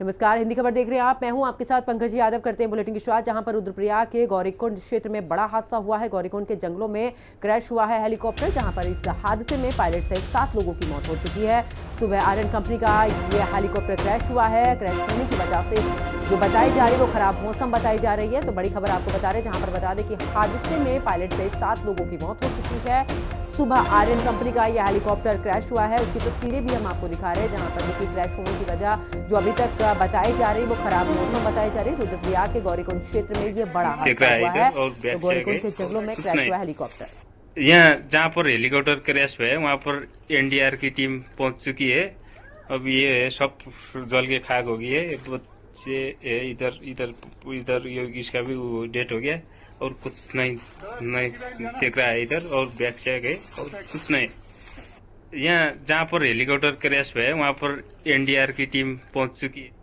नमस्कार, हिंदी खबर देख रहे हैं आप। मैं हूं आपके साथ पंकज यादव। करते हैं बुलेटिन की शुरुआत, जहां पर रुद्रप्रयाग के गौरीकुंड क्षेत्र में बड़ा हादसा हुआ है। गौरीकुंड के जंगलों में क्रैश हुआ है हेलीकॉप्टर, जहां पर इस हादसे में पायलट सहित 7 लोगों की मौत हो चुकी है। सुबह आर्यन कंपनी का यह हेलीकॉप्टर क्रैश हुआ है। क्रैश होने की वजह से जो बताई जा रही है वो खराब मौसम बताई जा रही है। तो बड़ी खबर आपको बता रहे हैं, जहां पर बता दें कि हादसे में पायलट सहित 7 लोगों की मौत हो चुकी है। सुबह आर्यन कंपनी का यह हेलीकॉप्टर क्रैश हुआ है, उसकी तस्वीरें भी हम आपको दिखा रहे हैं, जहां पर देखिए क्रैश होने की वजह जो अभी तक बताई जा रही है वो खराब मौसम बताई जा रही है। रुद्रप्रयाग के गौरीकुंड क्षेत्र में ये बड़ा हादसा हुआ है। तो गौरीकुंड के जंगलों में क्रैश हुआ हेलीकॉप्टर। यहाँ जहाँ पर हेलीकॉप्टर क्रैश हुआ है वहाँ पर एनडीआर की टीम पहुंच चुकी है। अब ये सब जल के खाक हो गई है। बच्चे इधर इधर इधर इसका भी डेथ हो गया और कुछ नहीं नहीं दिख रहा है इधर, और बैक चेक है और कुछ नहीं। यहाँ जहाँ पर हेलीकॉप्टर क्रैश हुआ है वहाँ पर एनडीआर की टीम पहुंच चुकी है।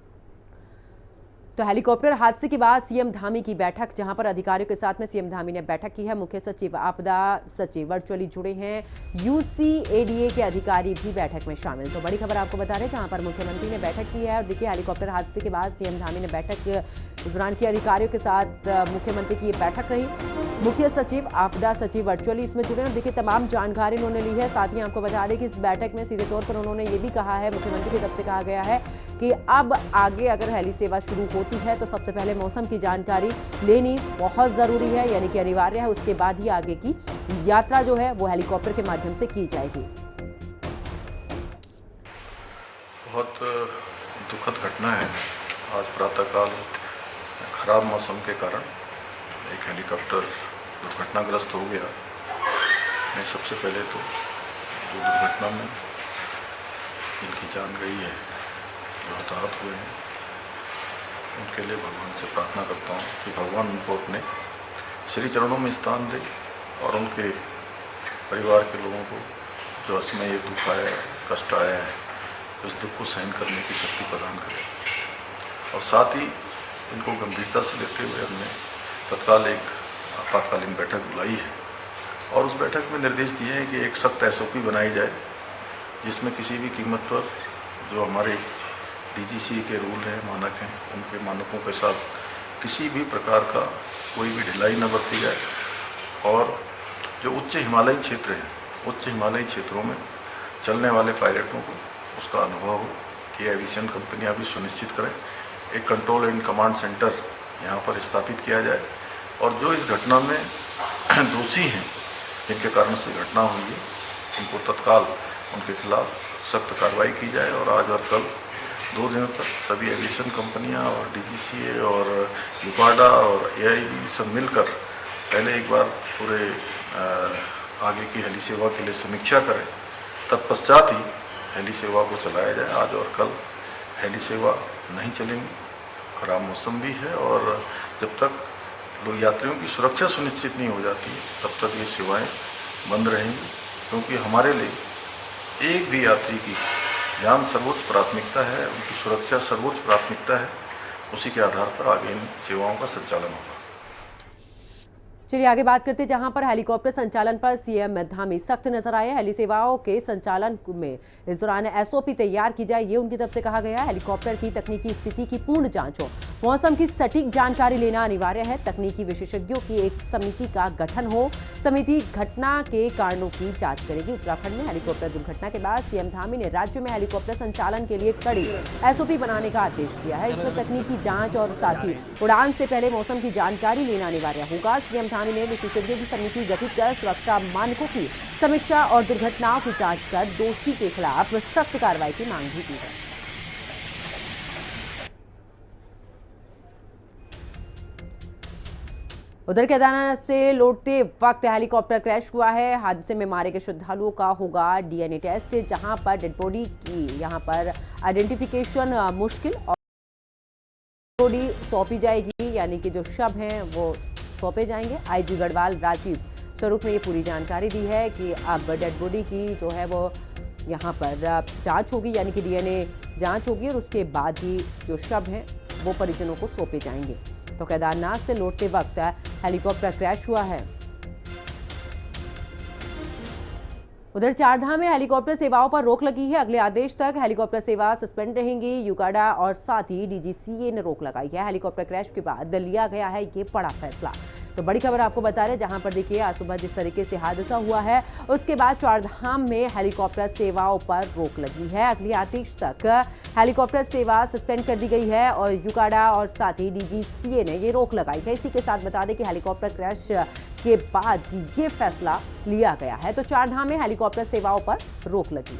तो हेलीकॉप्टर हादसे के बाद सीएम धामी की बैठक, जहां पर अधिकारियों के साथ में सीएम धामी ने बैठक की है। मुख्य सचिव आपदा सचिव वर्चुअली जुड़े हैं। यूसीएडीए के अधिकारी भी बैठक में शामिल। तो बड़ी खबर आपको बता रहे हैं, जहां पर मुख्यमंत्री ने बैठक की है। और देखिए हेलीकॉप्टर हादसे के बाद सीएम धामी ने बैठक इस दौरान की अधिकारियों के साथ मुख्यमंत्री की ये बैठक रही। मुख्य सचिव आपदा सचिव वर्चुअली इसमें जुड़े हैं। देखिए तमाम जानकारी उन्होंने ली है। साथ ही आपको बता दें कि इस बैठक में सीधे तौर पर उन्होंने ये भी कहा है, मुख्यमंत्री की तरफ से कहा गया है कि अब आगे अगर हेली सेवा शुरू होती है तो सबसे पहले मौसम की जानकारी लेनी बहुत जरूरी है, यानी कि अनिवार्य है। उसके बाद ही आगे की यात्रा जो है वो हेलीकॉप्टर के माध्यम से की जाएगी। बहुत दुखद घटना है। आज प्रातःकाल खराब मौसम के कारण एक हेलीकॉप्टर दुर्घटनाग्रस्त हो गया। मैं सबसे पहले तो जो दुर्घटना में इनकी जान गई है, जो हताहत हुए हैं, उनके लिए भगवान से प्रार्थना करता हूँ कि भगवान उनको अपने श्री चरणों में स्थान दे और उनके परिवार के लोगों को जो असमय ये दुख आया है, कष्ट आया है, उस दुख को सहन करने की शक्ति प्रदान करें। और साथ ही इनको गंभीरता से लेते हुए हमने तत्काल एक आपातकालीन बैठक बुलाई है और उस बैठक में निर्देश दिए हैं कि एक सख्त एसओपी बनाई जाए, जिसमें किसी भी कीमत पर जो हमारे डीजीसी के रूल हैं, मानक हैं, उनके मानकों के साथ किसी भी प्रकार का कोई भी ढिलाई न बरती जाए। और जो उच्च हिमालयी क्षेत्र हैं, उच्च हिमालयी क्षेत्रों में चलने वाले पायलटों को उसका अनुभव हो, ये एविएशन कंपनियां भी सुनिश्चित करें। एक कंट्रोल एंड कमांड सेंटर यहाँ पर स्थापित किया जाए और जो इस घटना में दोषी हैं, जिनके कारण से घटना हुई है, उनको तत्काल उनके खिलाफ सख्त कार्रवाई की जाए। और आज और कल 2 दिनों तक सभी एविएशन कंपनियां और डीजीसीए और यूपाडा और एआईबी सब मिलकर पहले एक बार पूरे आगे की हेली सेवा के लिए समीक्षा करें, तत्पश्चात ही हेली सेवा को चलाया जाए। आज और कल हेली सेवा नहीं चलेंगी, खराब मौसम भी है और जब तक लोग यात्रियों की सुरक्षा सुनिश्चित नहीं हो जाती तब तक ये सेवाएं बंद रहेंगी, क्योंकि हमारे लिए एक भी यात्री की जान सर्वोच्च प्राथमिकता है, उनकी सुरक्षा सर्वोच्च प्राथमिकता है। उसी के आधार पर आगे इन सेवाओं का संचालन होगा। चलिए आगे बात करते हैं, जहां पर हेलीकॉप्टर संचालन पर सीएम धामी सख्त नजर आए। हेली सेवाओं के संचालन में इस दौरान एसओपी तैयार की जाए, ये उनकी तरफ से कहा गया। हेलीकॉप्टर की तकनीकी स्थिति की पूर्ण जांच हो, मौसम की सटीक जानकारी लेना अनिवार्य है। तकनीकी विशेषज्ञों की एक समिति का गठन हो, समिति घटना के कारणों की जांच करेगी। उत्तराखंड में हेलीकॉप्टर दुर्घटना के बाद सीएम धामी ने राज्य में हेलीकॉप्टर संचालन के लिए कड़ी एसओपी बनाने का आदेश दिया है। इसमें तकनीकी जांच और साथ ही उड़ान से पहले मौसम की जानकारी लेना अनिवार्य होगा। सीएम धामी ने विशेषज्ञों की समिति गठित कर सुरक्षा मानकों की समीक्षा और दुर्घटनाओं की जांच कर दोषी के खिलाफ सख्त कार्रवाई की मांग भी की है। उधर केदारनाथ से लौटते वक्त हेलीकॉप्टर क्रैश हुआ है। हादसे में मारे गए श्रद्धालुओं का होगा डीएनए टेस्ट, जहां पर डेड बॉडी की यहां पर आइडेंटिफिकेशन मुश्किल और बॉडी सौंपी जाएगी, यानी कि जो शव हैं वो सौंपे जाएंगे। आईजी गढ़वाल राजीव स्वरूप ने ये पूरी जानकारी दी है कि अब डेड बॉडी की जो है वो यहाँ पर जांच होगी, यानी कि डीएनए जांच होगी और उसके बाद ही जो शव हैं वो परिजनों को सौंपे जाएंगे। तो केदारनाथ से लौटते वक्त हेलीकॉप्टर क्रैश हुआ है। उधर चारधाम में हेलीकॉप्टर सेवाओं पर रोक लगी है। अगले आदेश तक हेलीकॉप्टर सेवा सस्पेंड रहेंगी। यूकाडा और साथ ही डीजीसीए ने रोक लगाई है। हेलीकॉप्टर क्रैश के बाद लिया गया है ये बड़ा फैसला। तो बड़ी खबर आपको बता रहे, जहां पर देखिए आज सुबह जिस तरीके से हादसा हुआ है उसके बाद चारधाम में हेलीकॉप्टर सेवाओं पर रोक लगी है। अगले आदेश तक हेलीकॉप्टर सेवा सस्पेंड कर दी गई है और यूकाडा और साथ ही डीजीसीए ने ये रोक लगाई है। इसी के साथ बता दें कि हेलीकॉप्टर क्रैश के बाद ये फैसला लिया गया है। तो चारधाम में हेलीकॉप्टर सेवाओं पर रोक लगी।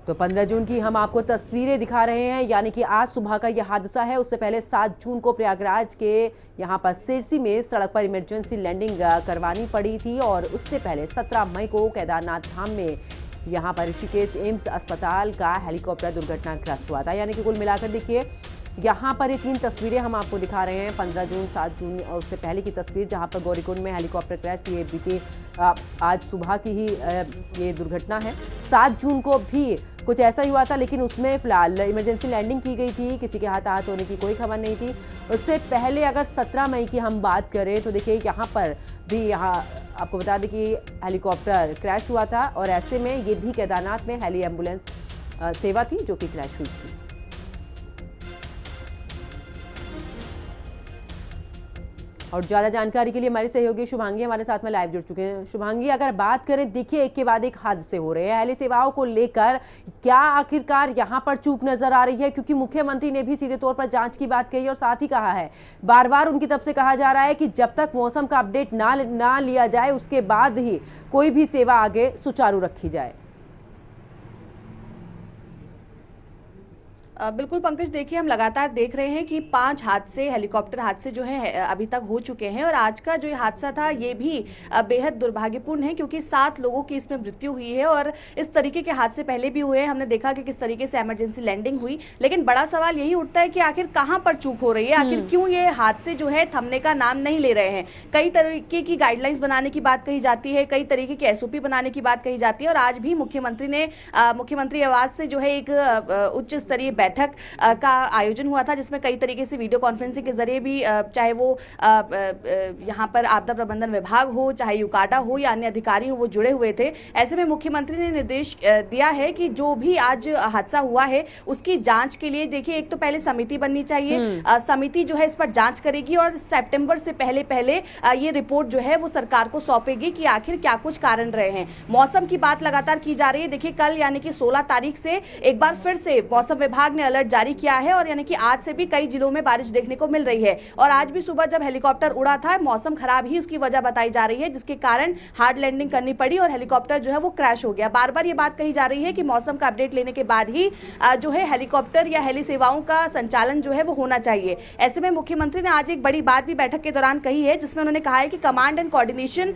तो 15 जून की हम आपको तस्वीरें दिखा रहे हैं, यानी कि आज सुबह का यह हादसा है। उससे पहले 7 जून को प्रयागराज के यहां पर सिरसी में सड़क पर इमरजेंसी लैंडिंग करवानी पड़ी थी और उससे पहले 17 मई को केदारनाथ धाम में यहां पर ऋषिकेश एम्स अस्पताल का हेलीकॉप्टर दुर्घटनाग्रस्त हुआ था। यानी कि कुल मिलाकर देखिए यहाँ पर ये 3 तस्वीरें हम आपको दिखा रहे हैं, 15 जून, 7 जून और उससे पहले की तस्वीर जहाँ पर गौरीकुंड में हेलीकॉप्टर क्रैश, ये बीते आज सुबह की ही ये दुर्घटना है। 7 जून को भी कुछ ऐसा ही हुआ था, लेकिन उसमें फिलहाल इमरजेंसी लैंडिंग की गई थी, किसी के हाथ होने की कोई खबर नहीं थी। उससे पहले अगर 17 मई की हम बात करें तो देखिए यहाँ पर भी आपको बता दें कि हेलीकॉप्टर क्रैश हुआ था और ऐसे में ये भी केदारनाथ में हेली एम्बुलेंस सेवा थी जो कि क्रैश हुई थी। और ज़्यादा जानकारी के लिए हमारे सहयोगी शुभांगी हमारे साथ में लाइव जुड़ चुके हैं। शुभांगी, अगर बात करें, देखिए एक के बाद एक हादसे हो रहे हैं हेली सेवाओं को लेकर, क्या आखिरकार यहां पर चूक नजर आ रही है? क्योंकि मुख्यमंत्री ने भी सीधे तौर पर जांच की बात कही और साथ ही कहा है, बार बार उनकी तरफ से कहा जा रहा है कि जब तक मौसम का अपडेट ना लिया जाए उसके बाद ही कोई भी सेवा आगे सुचारू रखी जाए। बिल्कुल पंकज, देखिए हम लगातार देख रहे हैं कि 5 हादसे, हेलीकॉप्टर हादसे जो हैं अभी तक हो चुके हैं और आज का जो ये हादसा था ये भी बेहद दुर्भाग्यपूर्ण है क्योंकि 7 लोगों की इसमें मृत्यु हुई है और इस तरीके के हादसे पहले भी हुए हैं। हमने देखा कि किस तरीके से इमरजेंसी लैंडिंग हुई, लेकिन बड़ा सवाल यही उठता है कि आखिर कहाँ पर चूक हो रही है, आखिर क्यों ये हादसे जो है थमने का नाम नहीं ले रहे हैं। कई तरीके की गाइडलाइंस बनाने की बात कही जाती है, कई तरीके की SOP बनाने की बात कही जाती है और आज भी मुख्यमंत्री ने मुख्यमंत्री आवास से जो है एक उच्च स्तरीय बैठक का आयोजन हुआ था जिसमें कई तरीके से वीडियो कॉन्फ्रेंसिंग के जरिए भी चाहे वो यहाँ पर आपदा प्रबंधन विभाग हो, चाहे यूकाडा हो या अन्य अधिकारी हो, वो जुड़े हुए थे। ऐसे में मुख्यमंत्री ने निर्देश दिया है कि जो भी आज हादसा हुआ है उसकी जांच के लिए देखिए एक तो पहले समिति बननी चाहिए, समिति जो है इस पर जांच करेगी और सितंबर से पहले ये रिपोर्ट जो है वो सरकार को सौंपेगी कि आखिर क्या कुछ कारण रहे हैं। मौसम की बात लगातार की जा रही है। देखिए कल यानी कि 16 तारीख से एक बार फिर से मौसम विभाग ने अलर्ट जारी किया है और यानी कि आज से भी कई जिलों में बारिश देखने को मिल रही है और आज भी सुबह जब हेलीकॉप्टर उड़ा था मौसम खराब ही उसकी वजह बताई जा रही है जिसके कारण हार्ड लैंडिंग करनी पड़ी और हेलीकॉप्टर जो है वो क्रैश हो गया। बार बार ये बात कही जा रही है कि मौसम का अपडेट लेने के बाद ही जो है हेलीकॉप्टर या हेली सेवाओं का संचालन जो है वो होना चाहिए। ऐसे में मुख्यमंत्री ने आज एक बड़ी बात भी बैठक के दौरान कही है जिसमें उन्होंने कहा है कि कमांड एंड कोऑर्डिनेशन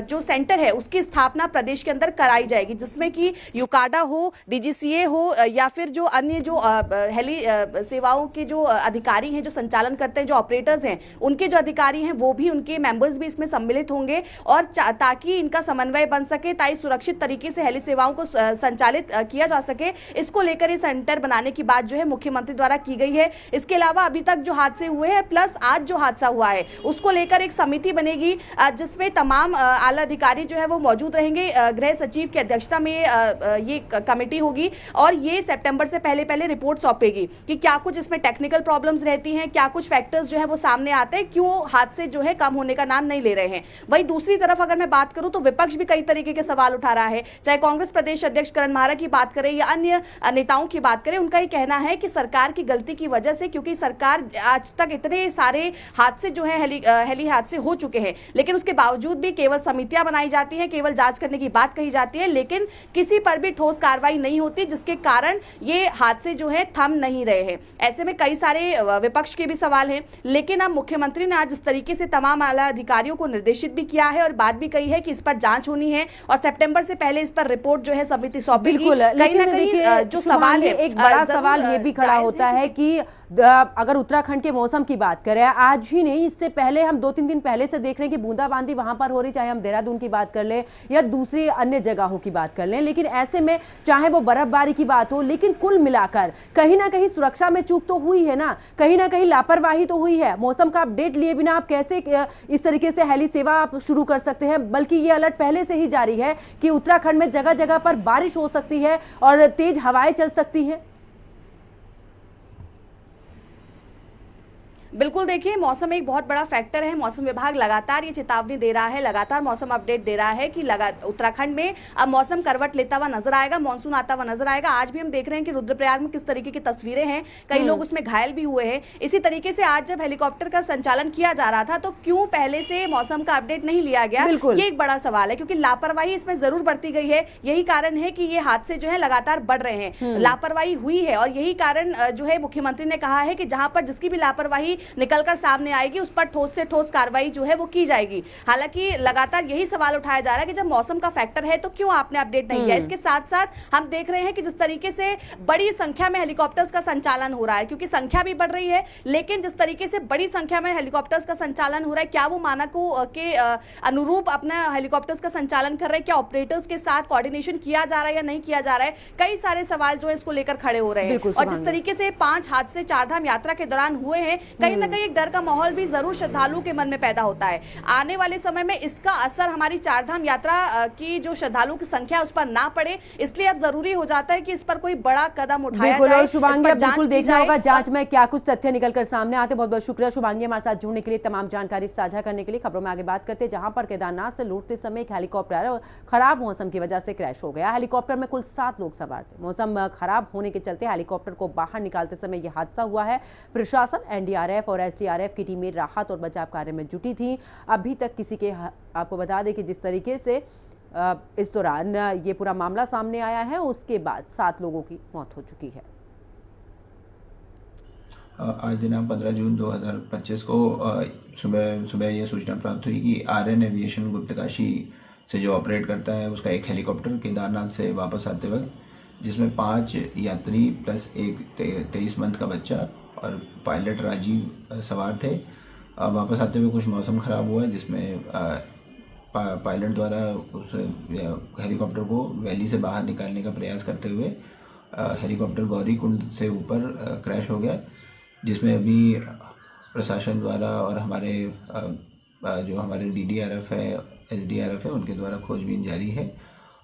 जो सेंटर है उसकी स्थापना प्रदेश के अंदर कराई जाएगी जिसमें कि यूकाडा हो, DGCA हो या फिर जो अन्य जो हेली सेवाओं के जो अधिकारी हैं, जो संचालन करते हैं, जो ऑपरेटर्स हैं, उनके जो अधिकारी हैं वो भी, उनके मेंबर्स भी इसमें सम्मिलित होंगे और ताकि इनका समन्वय बन सके, ताकि सुरक्षित तरीके से हेली सेवाओं को संचालित किया जा सके। इसको लेकर ये सेंटर बनाने की बात जो है मुख्यमंत्री द्वारा की गई है। इसके अलावा अभी तक जो हादसे हुए हैं प्लस आज जो हादसा हुआ है उसको लेकर एक समिति बनेगी जिसमें तमाम आला अधिकारी जो है वो मौजूद रहेंगे। गृह सचिव की अध्यक्षता में ये कमेटी होगी और ये सितंबर से पहले रिपोर्ट सौंपेगी कि क्या कुछ इसमें टेक्निकल प्रॉब्लम्स रहती हैं, क्या कुछ फैक्टर्स जो है वो सामने आते हैं, क्यों हादसे जो है कम होने का नाम नहीं ले रहे हैं। वहीं दूसरी तरफ अगर मैं बात करूं तो विपक्ष भी कई तरीके के सवाल उठा रहा है, चाहे कांग्रेस प्रदेश अध्यक्ष करण महारा की बात करें या अन्य नेताओं की बात करें, उनका ये कहना है कि सरकार की गलती की वजह से, क्योंकि सरकार आज तक इतने सारे हादसे जो है हेली हादसे हो चुके हैं लेकिन उसके बावजूद भी केवल समितियां बनाई जाती है, केवल जांच करने की बात कही जाती है लेकिन किसी पर भी ठोस कार्रवाई नहीं होती जिसके कारण ये हादसे जो है थम नहीं रहे हैं। ऐसे में कई सारे विपक्ष के भी सवाल हैं लेकिन अब मुख्यमंत्री ने आज इस तरीके से तमाम आला अधिकारियों को निर्देशित भी किया है और बात भी कही है कि इस पर जांच होनी है और सितंबर से पहले इस पर रिपोर्ट जो है समिति सौंपेगी। बिल्कुल, लेकिन देखिए जो सवाल है, एक बड़ा सवाल ये भी खड़ा होता है कि अगर उत्तराखंड के मौसम की बात करें, आज ही नहीं इससे पहले हम 2-3 दिन पहले से देख रहे हैं कि बूंदाबांदी वहां पर हो रही, चाहे हम देहरादून की बात कर लें या दूसरी अन्य जगहों की बात कर लें। लेकिन ऐसे में चाहे वो बर्फबारी की बात हो, लेकिन कुल मिलाकर कहीं ना कहीं सुरक्षा में चूक तो हुई है ना, कहीं ना कहीं लापरवाही तो हुई है। मौसम का अपडेट लिए बिना आप कैसे इस तरीके से हेली सेवा आप शुरू कर सकते हैं? बल्कि ये अलर्ट पहले से ही जारी है कि उत्तराखंड में जगह जगह पर बारिश हो सकती है और तेज हवाएं चल सकती हैं। बिल्कुल, देखिए मौसम एक बहुत बड़ा फैक्टर है। मौसम विभाग लगातार ये चेतावनी दे रहा है, लगातार मौसम अपडेट दे रहा है कि उत्तराखंड में अब मौसम करवट लेता हुआ नजर आएगा, मानसून आता हुआ नजर आएगा। आज भी हम देख रहे हैं कि रुद्रप्रयाग में किस तरीके की तस्वीरें हैं, कई लोग उसमें घायल भी हुए हैं। इसी तरीके से आज जब हेलीकॉप्टर का संचालन किया जा रहा था तो क्यों पहले से मौसम का अपडेट नहीं लिया गया, ये एक बड़ा सवाल है, क्योंकि लापरवाही इसमें जरूर बरती गई है। यही कारण है कि ये हादसे जो है लगातार बढ़ रहे हैं, लापरवाही हुई है। और यही कारण जो है मुख्यमंत्री ने कहा है कि जहां पर जिसकी भी लापरवाही निकलकर सामने आएगी उस पर ठोस से ठोस कार्रवाई जो है वो की जाएगी। हालांकि लगातार यही सवाल उठाया जा रहा है कि जब मौसम का फैक्टर है तो क्यों आपने अपडेट नहीं किया। इसके साथ साथ हम देख रहे हैं कि जिस तरीके से बड़ी संख्या में हेलीकॉप्टर्स का संचालन हो रहा है, क्योंकि संख्या भी बढ़ रही है, लेकिन जिस तरीके से बड़ी संख्या में हेलीकॉप्टर्स का संचालन हो रहा है, क्या वो मानकों के अनुरूप अपना हेलीकॉप्टर्स का संचालन कर रहे हैं? क्या ऑपरेटर्स के साथ कोऑर्डिनेशन किया जा रहा है या नहीं किया जा रहा है? कई सारे सवाल जो है इसको लेकर खड़े हो रहे हैं। और जिस तरीके से 5 हादसे चारधाम यात्रा के दौरान हुए हैं, कहीं ना कहीं एक डर का माहौल भी जरूर श्रद्धालुओं के मन में पैदा होता है। आने वाले समय में इसका असर हमारी चारधाम यात्रा की जो श्रद्धालुओं की संख्या उस पर ना पड़े, इसलिए अब जरूरी हो जाता है कि इस पर कोई बड़ा कदम उठाया जाए। और शुभांगी, बिल्कुल देखना होगा जांच में क्या कुछ तथ्य निकलकर सामने आते। बहुत बहुत शुक्रिया शुभांगी हमारे साथ जुड़ने के लिए, तमाम जानकारी साझा करने के लिए। खबरों में आगे बात करते, जहां पर केदारनाथ से लौटते समय एक हेलीकॉप्टर खराब मौसम की वजह से क्रैश हो गया। हेलीकॉप्टर में कुल 7 लोग सवार थे। मौसम खराब होने के चलते हेलीकॉप्टर को बाहर निकालते समय यह हादसा हुआ है। प्रशासन, एनडीआरएफ और एसडीआरएफ की टीमें राहत और बचाव कार्य में जुटी थी। अभी तक किसी के, आपको बता दें कि जिस तरीके से इस दौरान ये पूरा मामला सामने आया है, उसके बाद 7 लोगों की मौत हो चुकी है। आज दिनांक 15 जून 2025 को सुबह ये सूचना प्राप्त हुई कि आर्यन एविएशन गुप्तकाशी से जो ऑपरेट करता है उसका एक हेलीकॉप्टर केदारनाथ से वापस आते वक्त, जिसमें 5 यात्री प्लस एक 23 मंथ का बच्चा और पायलट राजीव सवार थे, वापस आते हुए कुछ मौसम ख़राब हुआ, जिसमें पायलट द्वारा उस हेलीकॉप्टर को वैली से बाहर निकालने का प्रयास करते हुए हेलीकॉप्टर गौरी कुंड से ऊपर क्रैश हो गया, जिसमें अभी प्रशासन द्वारा और हमारे जो हमारे डीडीआरएफ है, एसडीआरएफ है, उनके द्वारा खोजबीन जारी है।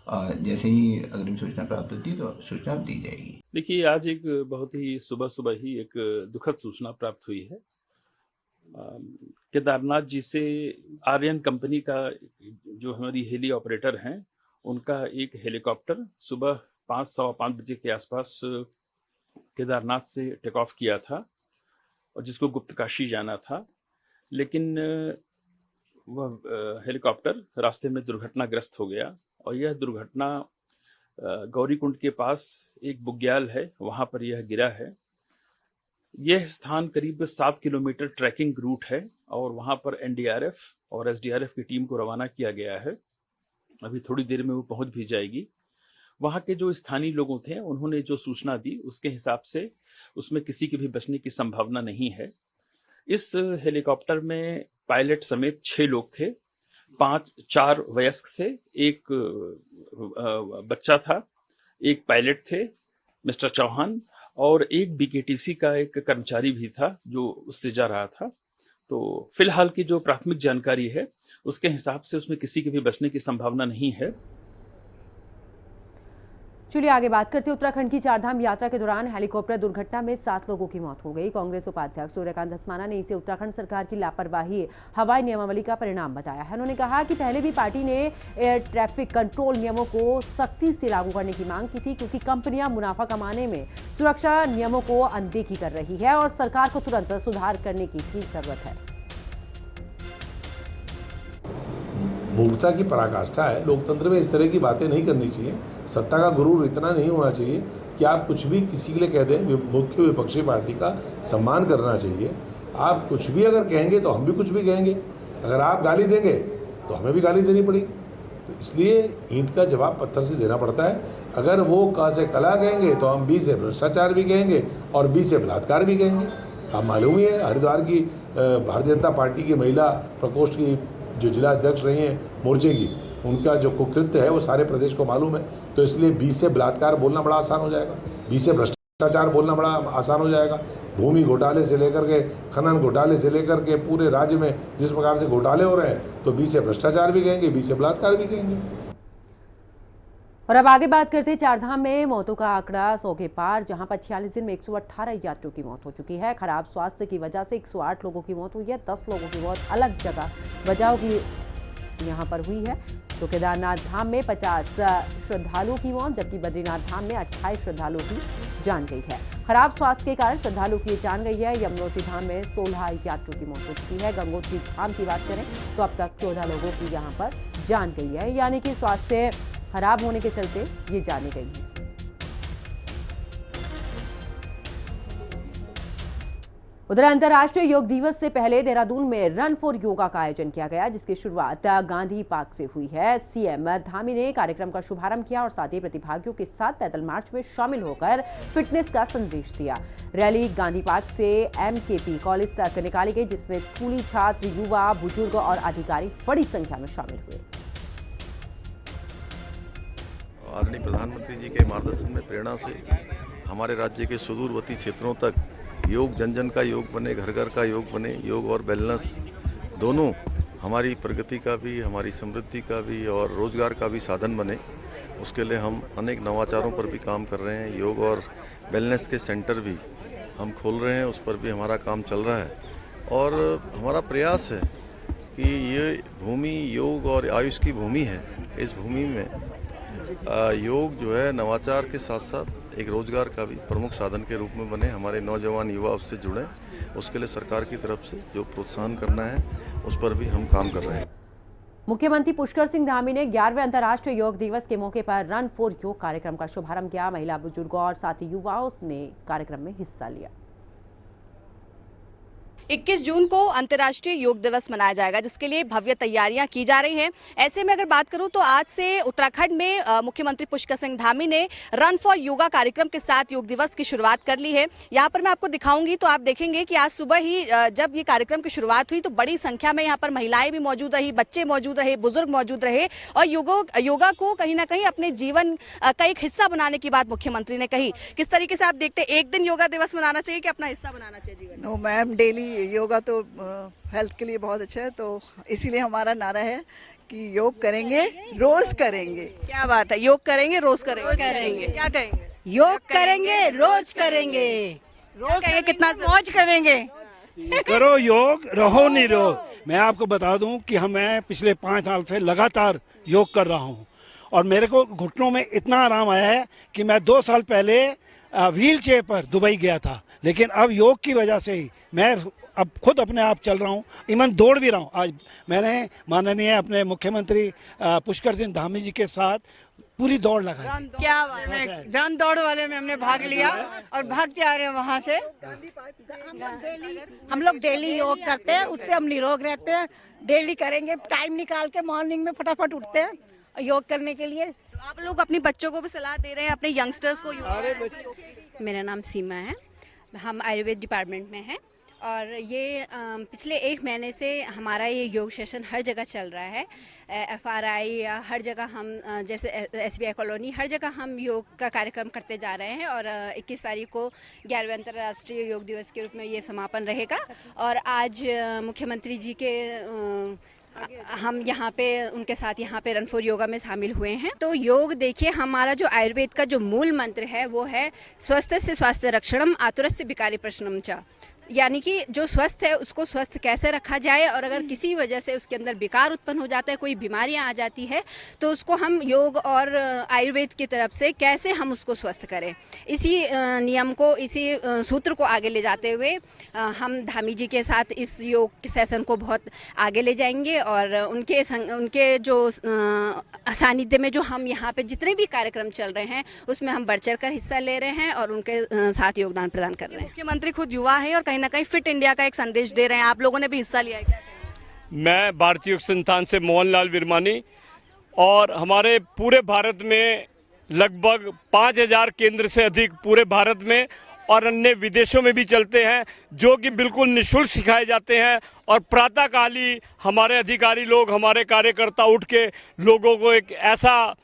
जैसे ही अग्रिम सूचना प्राप्त होती है तो सूचना दी जाएगी। देखिए, आज एक बहुत ही सुबह ही एक दुखद सूचना प्राप्त हुई है। केदारनाथ जी से आर्यन कंपनी का जो हमारी हेली ऑपरेटर हैं, उनका एक हेलीकॉप्टर सुबह 5:15 बजे के आसपास केदारनाथ से टेक ऑफ किया था और जिसको गुप्तकाशी जाना था, लेकिन वह हेलीकॉप्टर रास्ते में दुर्घटनाग्रस्त हो गया और यह दुर्घटना गौरीकुंड के पास एक बुग्याल है, वहाँ पर यह गिरा है। यह स्थान करीब 7 किलोमीटर ट्रैकिंग रूट है और वहाँ पर एनडीआरएफ और एसडीआरएफ की टीम को रवाना किया गया है। अभी थोड़ी देर में वो पहुँच भी जाएगी। वहाँ के जो स्थानीय लोगों थे, उन्होंने जो सूचना दी उसके हिसाब से उसमें किसी के भी बचने की संभावना नहीं है। इस हेलीकॉप्टर में पायलट समेत 6 लोग थे, 4 वयस्क थे, एक बच्चा था, एक पायलट थे मिस्टर चौहान, और एक बीकेटीसी का एक कर्मचारी भी था जो उससे जा रहा था। तो फिलहाल की जो प्राथमिक जानकारी है उसके हिसाब से उसमें किसी के भी बचने की संभावना नहीं है। चलिए आगे बात करते हैं। उत्तराखंड की चारधाम यात्रा के दौरान हेलीकॉप्टर दुर्घटना में 7 लोगों की मौत हो गई। कांग्रेस उपाध्यक्ष सूर्यकांत धस्माना ने इसे उत्तराखंड सरकार की लापरवाही हवाई नियमावली का परिणाम बताया है। उन्होंने कहा कि पहले भी पार्टी ने एयर ट्रैफिक कंट्रोल नियमों को सख्ती से लागू करने की मांग की थी, क्योंकि कंपनियां मुनाफा कमाने में सुरक्षा नियमों को अनदेखी कर रही है और सरकार को तुरंत सुधार करने की भी जरूरत है। मूर्खता की पराकाष्ठा है। लोकतंत्र में इस तरह की बातें नहीं करनी चाहिए। सत्ता का गुरूर इतना नहीं होना चाहिए कि आप कुछ भी किसी के लिए कह दें। मुख्य विपक्षी पार्टी का सम्मान करना चाहिए। आप कुछ भी अगर कहेंगे तो हम भी कुछ भी कहेंगे। अगर आप गाली देंगे तो हमें भी गाली देनी पड़ेगी। तो इसलिए ईंट का जवाब पत्थर से देना पड़ता है। अगर वो क से कला कहेंगे तो हम बी से भ्रष्टाचार भी कहेंगे और बी से बलात्कार भी कहेंगे। आप मालूम ही है हरिद्वार की भारतीय जनता पार्टी की महिला प्रकोष्ठ की जो जिला अध्यक्ष रही हैं मोर्चे की, उनका जो कुकृत्य है वो सारे प्रदेश को मालूम है। तो इसलिए बी से बलात्कार बोलना बड़ा आसान हो जाएगा, बी से भ्रष्टाचार बोलना बड़ा आसान हो जाएगा। भूमि घोटाले से लेकर के खनन घोटाले से लेकर के पूरे राज्य में जिस प्रकार से घोटाले हो रहे हैं, तो बी से भ्रष्टाचार भी कहेंगे, बी से बलात्कार भी कहेंगे। और अब आगे बात करते हैं चारधाम में मौतों का आंकड़ा 100 के पार, जहां पर 46 दिन में 118 यात्रियों की मौत हो चुकी है। खराब स्वास्थ्य की वजह से 108 लोगों की मौत हुई है। 10 लोगों की मौत अलग जगह वजहों की यहां पर हुई है। तो केदारनाथ धाम में 50 श्रद्धालुओं की मौत, जबकि बद्रीनाथ धाम में 28 श्रद्धालुओं की जान गई है। खराब स्वास्थ्य के कारण श्रद्धालुओं की जान गई है। यमुनोत्री धाम में 16 यात्रियों की मौत हो चुकी है। गंगोत्री धाम की बात करें तो अब तक 14 लोगों की यहां पर जान गई है, यानी कि स्वास्थ्य खराब होने के चलते ये जाने गई है। उधर अंतर्राष्ट्रीय योग दिवस से पहले देहरादून में रन फॉर योगा का आयोजन किया गया, जिसकी शुरुआत गांधी पार्क से हुई है। सीएम धामी ने कार्यक्रम का शुभारंभ किया और साथ ही प्रतिभागियों के साथ पैदल मार्च में शामिल होकर फिटनेस का संदेश दिया। रैली गांधी पार्क से एमकेपी कॉलेज तक निकाली गई, जिसमें स्कूली छात्र, युवा, बुजुर्ग और अधिकारी बड़ी संख्या में शामिल हुए। आदरणीय प्रधानमंत्री जी के मार्गदर्शन में प्रेरणा से हमारे राज्य के सुदूरवर्ती क्षेत्रों तक योग जन जन का योग बने, घर घर का योग बने। योग और वेलनेस दोनों हमारी प्रगति का भी, हमारी समृद्धि का भी और रोजगार का भी साधन बने। उसके लिए हम अनेक नवाचारों पर भी काम कर रहे हैं। योग और वेलनेस के सेंटर भी हम खोल रहे हैं, उस पर भी हमारा काम चल रहा है। और हमारा प्रयास है कि ये भूमि योग और आयुष की भूमि है। इस भूमि में योग जो है नवाचार के साथ साथ एक रोजगार का भी प्रमुख साधन के रूप में बने। हमारे नौजवान युवा उससे जुड़े, उसके लिए सरकार की तरफ से जो प्रोत्साहन करना है उस पर भी हम काम कर रहे हैं। मुख्यमंत्री पुष्कर सिंह धामी ने 11वें अंतर्राष्ट्रीय योग दिवस के मौके पर रन फॉर योग कार्यक्रम का शुभारंभ किया। महिला, बुजुर्गों और साथ ही युवाओं ने कार्यक्रम में हिस्सा लिया। 21 जून को अंतर्राष्ट्रीय योग दिवस मनाया जाएगा, जिसके लिए भव्य तैयारियां की जा रही हैं। ऐसे में अगर बात करूं तो आज से उत्तराखंड में मुख्यमंत्री पुष्कर सिंह धामी ने रन फॉर योगा कार्यक्रम के साथ योग दिवस की शुरुआत कर ली है। यहां पर मैं आपको दिखाऊंगी तो आप देखेंगे कि आज सुबह ही जब ये कार्यक्रम की शुरुआत हुई तो बड़ी संख्या में यहाँ पर महिलाएं भी मौजूद रही, बच्चे मौजूद रहे, बुजुर्ग मौजूद रहे और योगा को कहीं ना कहीं अपने जीवन का एक हिस्सा बनाने की बात मुख्यमंत्री ने कही। किस तरीके से आप देखते हैं, एक दिन योगा दिवस मनाना चाहिए कि अपना हिस्सा बनाना चाहिए जीवन? नो मैम, डेली योगा तो हेल्थ के लिए बहुत अच्छा है, तो इसीलिए हमारा नारा है कि योग करेंगे, रोज करेंगे। क्या बात है, योग करेंगे, रोज करेंगे। क्या कहेंगे? योग करेंगे, रोज करेंगे, रोज कहेंगे, कितना मौज करेंगे। करो योग, रहो निरोग। मैं आपको बता दूं कि मैं पिछले 5 साल से लगातार योग कर रहा हूं और मेरे को घुटनों में इतना आराम आया है कि मैं 2 साल पहले व्हील चेयर पर दुबई गया था, लेकिन अब योग की वजह से ही मैं अब खुद अपने आप चल रहा हूँ, इवन दौड़ भी रहा हूँ। आज मैंने माननीय अपने मुख्यमंत्री पुष्कर सिंह धामी जी के साथ पूरी दौड़ लगाई। क्या बात है, रन दौड़ वाले में हमने भाग लिया और भागते आ रहे हैं वहाँ से। हम लोग डेली योग करते हैं, उससे हम निरोग रहते हैं। डेली करेंगे, टाइम निकाल के मॉर्निंग में फटाफट उठते हैं योग करने के लिए। तो आप लोग अपने बच्चों को भी सलाह दे रहे हैं, अपने यंगस्टर्स को योग? मेरा नाम सीमा है, हम आयुर्वेद डिपार्टमेंट में हैं और ये पिछले 1 महीने से हमारा ये योग सेशन हर जगह चल रहा है। FRI या हर जगह हम जैसे SBI कॉलोनी, हर जगह हम योग का कार्यक्रम करते जा रहे हैं और 21 तारीख को 11वें अंतर्राष्ट्रीय योग दिवस के रूप में ये समापन रहेगा। और आज मुख्यमंत्री जी के हम यहाँ पे उनके साथ यहाँ पे रन फॉर योगा में शामिल हुए हैं। तो योग देखिए, हमारा जो आयुर्वेद का जो मूल मंत्र है वो है स्वस्थ से स्वास्थ्य रक्षणम आतुरस्य विकारी प्रश्नम च, यानी कि जो स्वस्थ है उसको स्वस्थ कैसे रखा जाए और अगर किसी वजह से उसके अंदर विकार उत्पन्न हो जाता है, कोई बीमारियां आ जाती है, तो उसको हम योग और आयुर्वेद की तरफ से कैसे हम उसको स्वस्थ करें, इसी नियम को, इसी सूत्र को आगे ले जाते हुए हम धामी जी के साथ इस योग सेशन को बहुत आगे ले जाएंगे और उनके जो सानिध्य में जो हम यहाँ पे जितने भी कार्यक्रम चल रहे हैं उसमें हम बढ़ चढ़ कर हिस्सा ले रहे हैं और उनके साथ योगदान प्रदान कर रहे हैं। मुख्यमंत्री खुद युवा है और कहीं ना कहीं फिट इंडिया का एक संदेश दे रहे हैं, आप लोगों ने भी हिस्सा लिया है क्या? मैं भारतीय योग संस्थान से मोहनलाल विरमानी और हमारे पूरे भारत में लगभग 5000 केंद्र से अधिक पूरे भारत में और अन्य विदेशों में भी चलते हैं, जो कि बिल्कुल निःशुल्क सिखाए जाते हैं। और प्रातःकाल ही हमारे अधिकारी लोग, हमारे कार्यकर्ता उठ के लोगों को एक ऐसा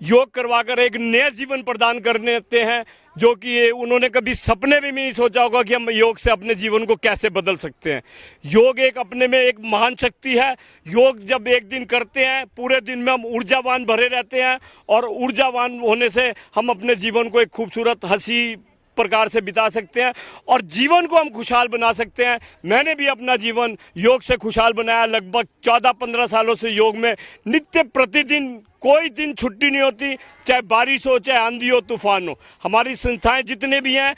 योग करवाकर एक नया जीवन प्रदान करने देते हैं, जो कि उन्होंने कभी सपने में भी नहीं सोचा होगा कि हम योग से अपने जीवन को कैसे बदल सकते हैं। योग एक अपने में एक महान शक्ति है। योग जब एक दिन करते हैं, पूरे दिन में हम ऊर्जावान भरे रहते हैं और ऊर्जावान होने से हम अपने जीवन को एक खूबसूरत हंसी प्रकार से बिता सकते हैं और जीवन को हम खुशहाल बना सकते हैं। मैंने भी अपना जीवन योग से खुशहाल बनाया। लगभग 14-15 सालों से योग में नित्य प्रतिदिन कोई दिन छुट्टी नहीं होती, चाहे बारिश हो, चाहे आंधी हो, तूफान हो। हमारी संस्थाएं जितने भी हैं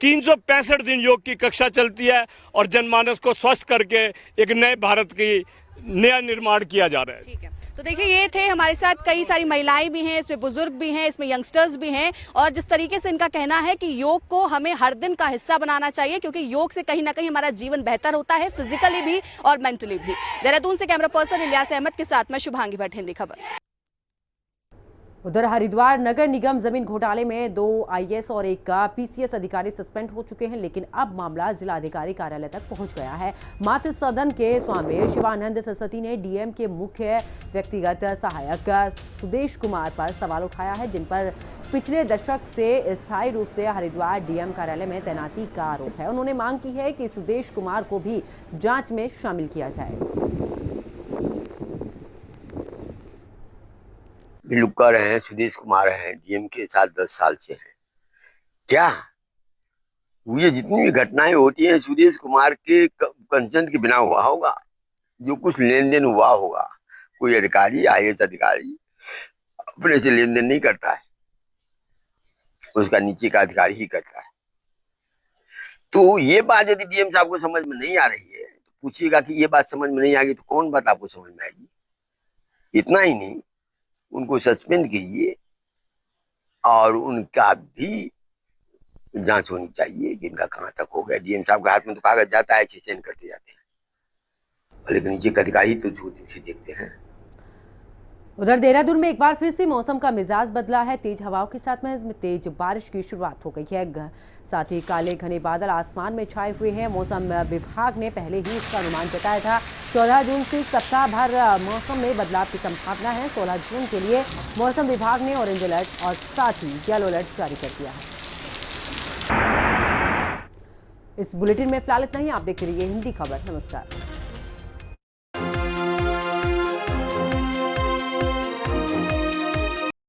365 दिन योग की कक्षा चलती है और जनमानस को स्वस्थ करके एक नए भारत की नया निर्माण किया जा रहा है। ठीक है, तो देखिए ये थे हमारे साथ कई सारी महिलाएं भी हैं, इसमें बुजुर्ग भी हैं, इसमें यंगस्टर्स भी हैं और जिस तरीके से इनका कहना है कि योग को हमें हर दिन का हिस्सा बनाना चाहिए, क्योंकि योग से कहीं ना कहीं हमारा जीवन बेहतर होता है, फिजिकली भी और मेंटली भी। देहरादून से कैमरा पर्सन इलियास अहमद के साथ मैं शुभांगी भट्ट, हिंदी खबर। उधर हरिद्वार नगर निगम जमीन घोटाले में 2 आईएएस और एक पीसीएस अधिकारी सस्पेंड हो चुके हैं, लेकिन अब मामला जिला अधिकारी कार्यालय तक पहुंच गया है। मातृ सदन के स्वामी शिवानंद सरस्वती ने डीएम के मुख्य व्यक्तिगत सहायक सुदेश कुमार पर सवाल उठाया है, जिन पर पिछले दशक से स्थायी रूप से हरिद्वार डीएम कार्यालय में तैनाती का आरोप है। उन्होंने मांग की है कि सुदेश कुमार को भी जांच में शामिल किया जाए। लुक्का रहे हैं, सुदेश कुमार हैं, डीएम के साथ 10 साल से हैं। क्या ये जितनी भी घटनाएं होती हैं सुदेश कुमार के कंसर्न के बिना हुआ होगा? जो कुछ लेन देन हुआ होगा, कोई अधिकारी, आईएएस अधिकारी अपने से लेन देन नहीं करता है, उसका नीचे का अधिकारी ही करता है। तो ये बात यदि डीएम साहब को समझ में नहीं आ रही है तो पूछिएगा कि ये बात समझ में नहीं आ गई तो कौन बात आपको समझ में आएगी? इतना ही नहीं, उनको सस्पेंड कीजिए और उनका भी जांच होनी चाहिए कि इनका कहां तक हो गया। डीएम साहब के हाथ में तो कागज जाता है, चेंज करते जाते हैं, लेकिन नीचे का अधिकारी तो झूठ देखते हैं। उधर देहरादून में एक बार फिर से मौसम का मिजाज बदला है। तेज हवाओं के साथ में तेज बारिश की शुरुआत हो गई है। साथ ही काले घने बादल आसमान में छाए हुए हैं। मौसम विभाग ने पहले ही इसका अनुमान जताया था। 14 जून से सप्ताह भर मौसम में बदलाव की संभावना है। 16 जून के लिए मौसम विभाग ने ऑरेंज अलर्ट और साथ ही येलो अलर्ट जारी कर दिया है। इस बुलेटिन में फिलहाल इतना ही। आप देखते रहिए हिंदी खबर। नमस्कार।